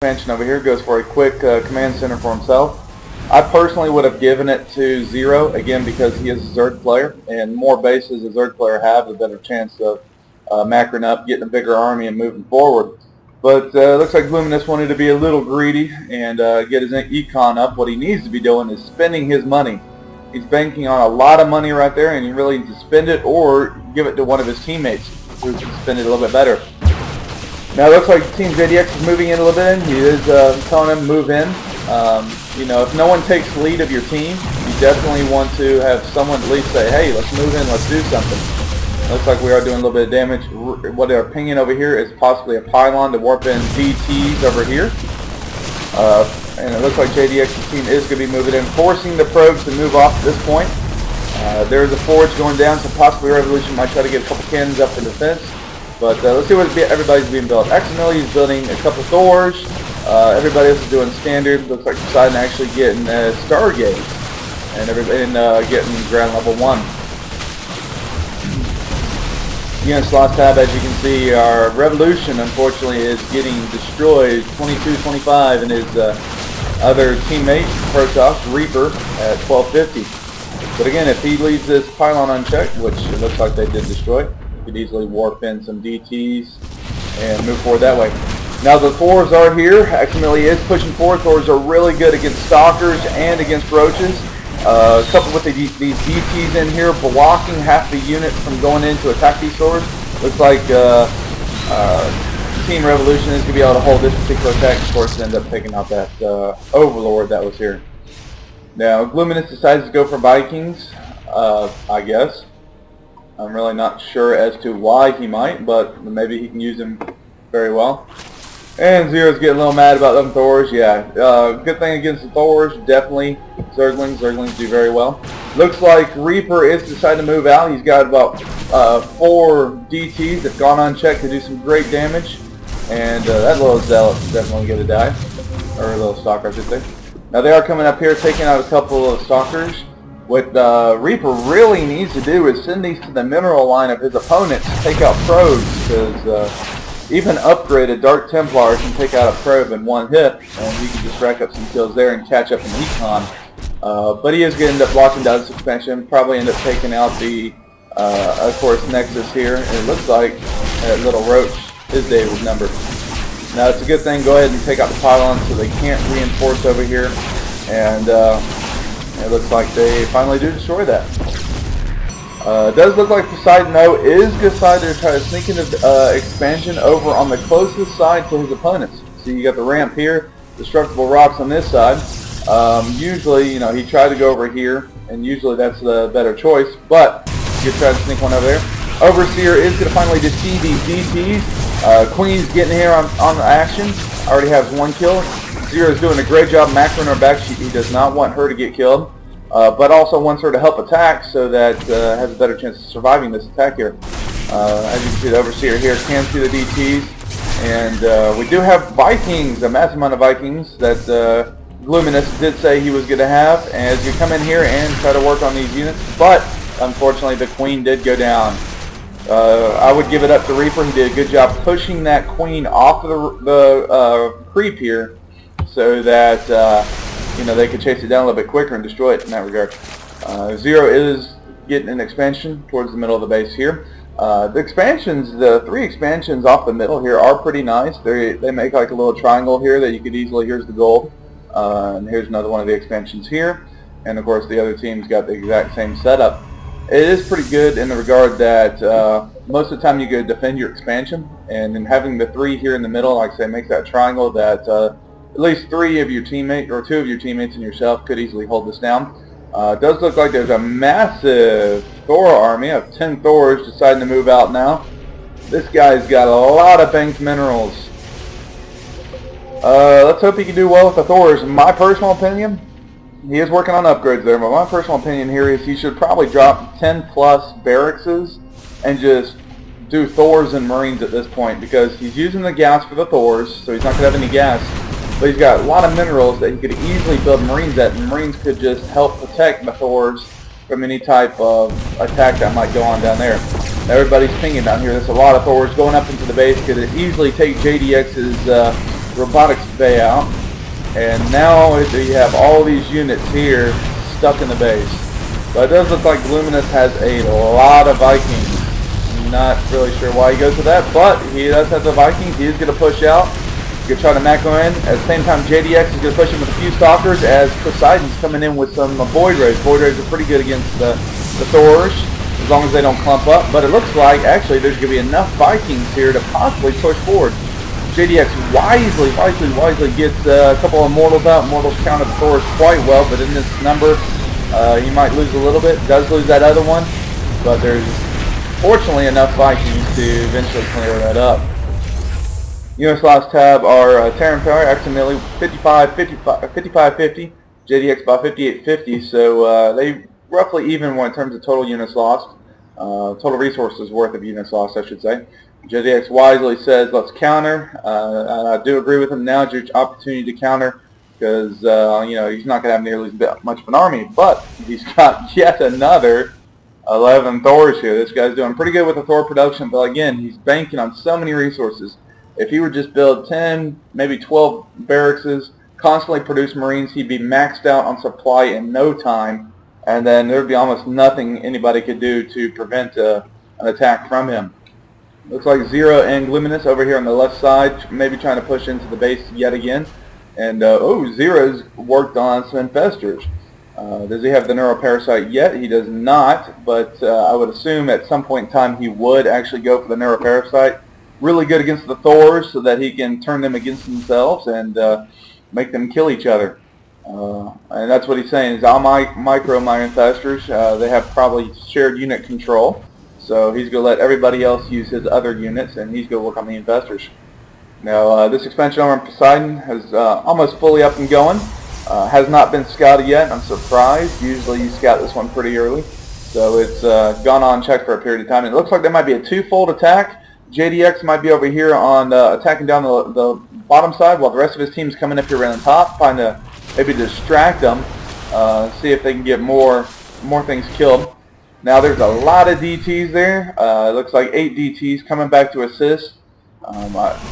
expansion over here goes for a quick command center for himself. I personally would have given it to Zero, again because he is a Zerg player, and more bases a Zerg player have, the better chance of macroing up, getting a bigger army, and moving forward. But looks like Luminous wanted to be a little greedy and get his econ up. What he needs to be doing is spending his money. He's banking on a lot of money right there, and he really needs to spend it or give it to one of his teammates who can spend it a little bit better. Now it looks like Team JDX is moving in a little bit. He is telling him move in. You know, if no one takes lead of your team, you definitely want to have someone at least say, hey, let's move in, let's do something. Looks like we are doing a little bit of damage. What they're pinging over here is possibly a pylon to warp in DTs over here. And it looks like JDX's team is going to be moving in, forcing the probes to move off at this point. There's a forge going down, so possibly Revolution might try to get a couple cannons up in defense. But let's see what everybody's being built. Aximili is building a couple Thors. Everybody else is doing standard. Looks like Poseidon actually getting Stargaze. And everybody getting ground level 1. Against last tab, as you can see, our Revolution unfortunately is getting destroyed 22-25, and his other teammate, Protoss, Reaper, at 1250. But again, if he leaves this pylon unchecked, which it looks like they did destroy, you could easily warp in some DTs and move forward that way. Now the Thors are here. Aximili is pushing forward. Thors are really good against Stalkers and against Roaches. Coupled with these DTs in here, blocking half the unit from going in to attack these Thors. Looks like Team Revolution is going to be able to hold this particular attack. Of course, end up taking out that Overlord that was here. Now, Luminous decides to go for Vikings, I guess. I'm really not sure as to why he might, but maybe he can use them very well. And Zero's getting a little mad about them Thors. Yeah, good thing against the Thors, definitely Zerglings. Zerglings do very well. Looks like Reaper is deciding to move out. He's got about 4 DTs that have gone unchecked to do some great damage. And that little Zealot is definitely going to die. Or a little Stalker, I should say. Now they are coming up here, taking out a couple of Stalkers. What Reaper really needs to do is send these to the mineral line of his opponents to take out probes, because even upgraded Dark Templar can take out a probe in one hit, and he can just rack up some kills there and catch up in econ. But he is going to end up blocking down this expansion, probably end up taking out the, of course, Nexus here, and it looks like that little Roach, his day was numbered. Now it's a good thing, go ahead and take out the pylon so they can't reinforce over here, and it looks like they finally do destroy that. It does look like Poseidon, though, is decided to try to sneak into expansion over on the closest side to his opponents. So you got the ramp here, destructible rocks on this side. Usually, you know, he tried to go over here, and usually that's the better choice, but you try to sneak one over there. Overseer is going to finally deceive these DTs. Queen's getting here on the action. Already has 1 kill. Zero's doing a great job macroing her back. He does not want her to get killed. But also wants her to help attack so that has a better chance of surviving this attack here. As you can see, the Overseer here can see the DTs, and we do have Vikings, a massive amount of Vikings that Luminous did say he was going to have as you come in here and try to work on these units, but unfortunately the Queen did go down. I would give it up to Reaper. He did a good job pushing that Queen off of the creep here so that you know, they could chase it down a little bit quicker and destroy it in that regard. Zero is getting an expansion towards the middle of the base here. The expansions, the 3 expansions off the middle here are pretty nice. They make like a little triangle here that you could easily, here's the gold, and here's another one of the expansions here. And of course the other team's got the exact same setup. It is pretty good in the regard that most of the time you go defend your expansion, and in having the 3 here in the middle, like I say, makes that triangle that at least 3 of your teammates, or 2 of your teammates and yourself could easily hold this down. It does look like there's a massive Thor army of 10 Thors deciding to move out now. This guy's got a lot of banked minerals. Let's hope he can do well with the Thors. In my personal opinion, he is working on upgrades there, but my personal opinion here is he should probably drop 10 plus barracks and just do Thors and Marines at this point, because he's using the gas for the Thors, so he's not going to have any gas. But he's got a lot of minerals that he could easily build Marines at, and Marines could just help protect the Thors from any type of attack that might go on down there. Everybody's pinging down here. There's a lot of Thors going up into the base. Could easily take JDX's robotics bay out, and now you have all these units here stuck in the base. But it does look like Luminous has a lot of Vikings. Not really sure why he goes with that, but he does have the Vikings. He is going to push out. He's going to try to macro in. At the same time, JDX is going to push him with a few Stalkers as Poseidon's coming in with some Void Rays. Void Rays are pretty good against the Thors, as long as they don't clump up. But it looks like, actually, there's going to be enough Vikings here to possibly push forward. JDX wisely gets a couple of Mortals out. Mortals counter the Thors quite well, but in this number, he might lose a little bit. Does lose that other one, but there's fortunately enough Vikings to eventually clear that up. Units lost tab are Terran Power, accidentally 55-50, JDX by 58-50, so they roughly even in terms of total units lost, total resources worth of units lost, I should say. JDX wisely says, let's counter. I do agree with him. Now's your opportunity to counter, because you know, he's not going to have nearly as much of an army, but he's got yet another 11 Thors here. This guy's doing pretty good with the Thor production, but again, he's banking on so many resources. If he would just build 10, maybe 12 barracks, constantly produce Marines, he'd be maxed out on supply in no time, and then there would be almost nothing anybody could do to prevent an attack from him. Looks like Zero and Luminous over here on the left side, maybe trying to push into the base yet again. And, oh, Zero's worked on some infestors. Does he have the Neuroparasite yet? He does not, but I would assume at some point in time he would actually go for the Neuroparasite. Really good against the Thors so that he can turn them against themselves and make them kill each other. And that's what he's saying, is I'll micro my infestors. They have probably shared unit control, so he's going to let everybody else use his other units, and he's going to work on the infestors. Now, this expansion armor Poseidon is almost fully up and going. Has not been scouted yet. I'm surprised. Usually you scout this one pretty early. So it's gone unchecked for a period of time. And it looks like there might be a two-fold attack. JDX might be over here on attacking down the bottom side, while the rest of his team's coming up here around the top, trying to maybe distract them, see if they can get more things killed. Now there's a lot of DTs there. It looks like 8 DTs coming back to assist.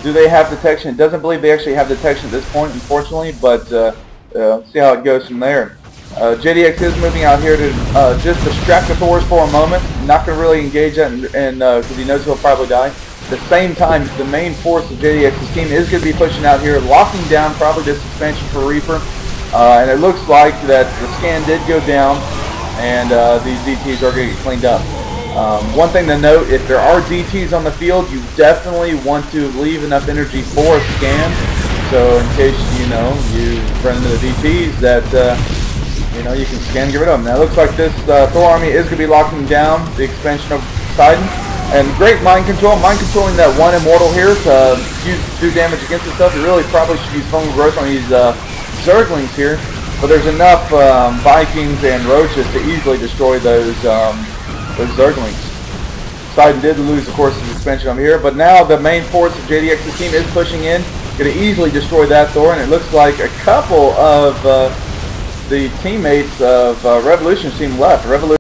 Do they have detection? It doesn't believe they actually have detection at this point, unfortunately, but see how it goes from there. JDX is moving out here to just distract the Thors for a moment. Not going to really engage that, because he knows he'll probably die. At the same time, the main force of JDX's team is going to be pushing out here, locking down probably this expansion for Reaper. And it looks like that the scan did go down, and these DTs are going to get cleaned up. One thing to note, if there are DTs on the field, you definitely want to leave enough energy for a scan. So in case, you know, you run into the DTs that, you know, you can scan and get rid of them. Now it looks like this Thor army is going to be locking down the expansion of Poseidon. And great mind controlling that one immortal here to do damage against itself. You really probably should use fungal growth on these Zerglings here. But there's enough Vikings and Roaches to easily destroy those Zerglings. Poseidon did lose, of course, his expansion over here. But now the main force of JDX's team is pushing in. Going to easily destroy that Thor, and it looks like a couple of the teammates of Revolution's team left. Revolution